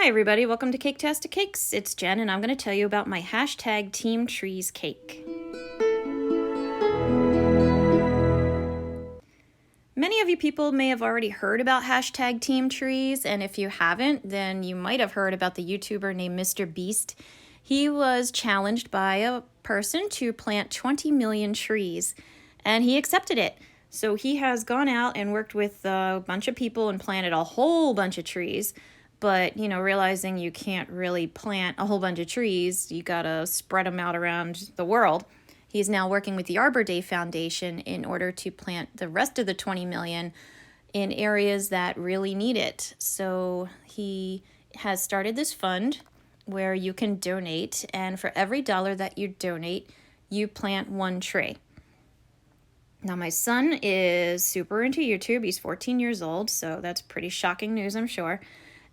Hi everybody, welcome to Caketastic Cakes. It's Jen and I'm going to tell you about my hashtag Team Trees cake. Many of you people may have already heard about hashtag Team Trees, and if you haven't, then you might have heard about the YouTuber named Mr. Beast. He was challenged by a person to plant 20 million trees, and he accepted it. So he has gone out and worked with a bunch of people and planted a whole bunch of trees. But, you know, realizing you can't really plant a whole bunch of trees, you gotta spread them out around the world. He's now working with the Arbor Day Foundation in order to plant the rest of the 20 million in areas that really need it. So he has started this fund where you can donate, and for every $1 that you donate, you plant one tree. Now, my son is super into YouTube. He's 14 years old, so that's pretty shocking news, I'm sure.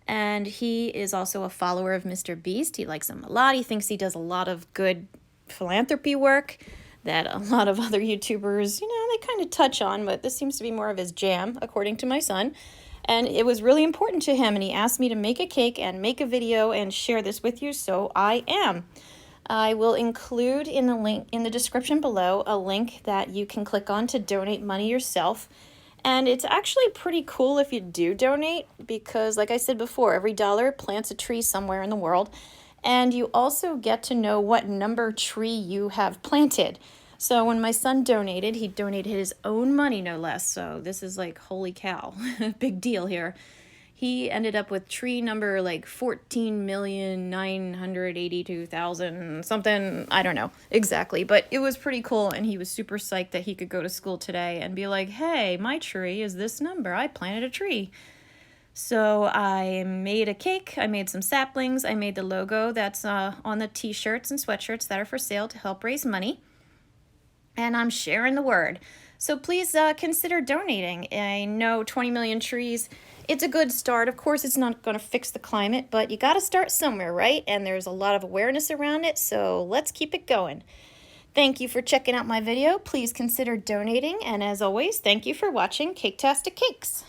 And he is also a follower of Mr. Beast. He likes him a lot. He thinks he does a lot of good philanthropy work that a lot of other YouTubers, you know, they kind of touch on, but this seems to be more of his jam, according to my son. And it was really important to him, and he asked me to make a cake and make a video and share this with you, so I am. I will include in the link in the description below a link that you can click on to donate money yourself. And it's actually pretty cool if you do donate because, like I said before, every $1 plants a tree somewhere in the world. And you also get to know what number tree you have planted. So when my son donated, he donated his own money, no less. So this is like, holy cow, big deal here. He ended up with tree number like 14,982,000 something. I don't know exactly, but it was pretty cool. And he was super psyched that he could go to school today and be like, hey, my tree is this number. I planted a tree. So I made a cake. I made some saplings. I made the logo that's on the t-shirts and sweatshirts that are for sale to help raise money. And I'm sharing the word. So please consider donating. I know 20 million trees, it's a good start. Of course, it's not going to fix the climate, but you got to start somewhere, right? And there's a lot of awareness around it, so let's keep it going. Thank you for checking out my video. Please consider donating. And as always, thank you for watching Caketastic Cakes.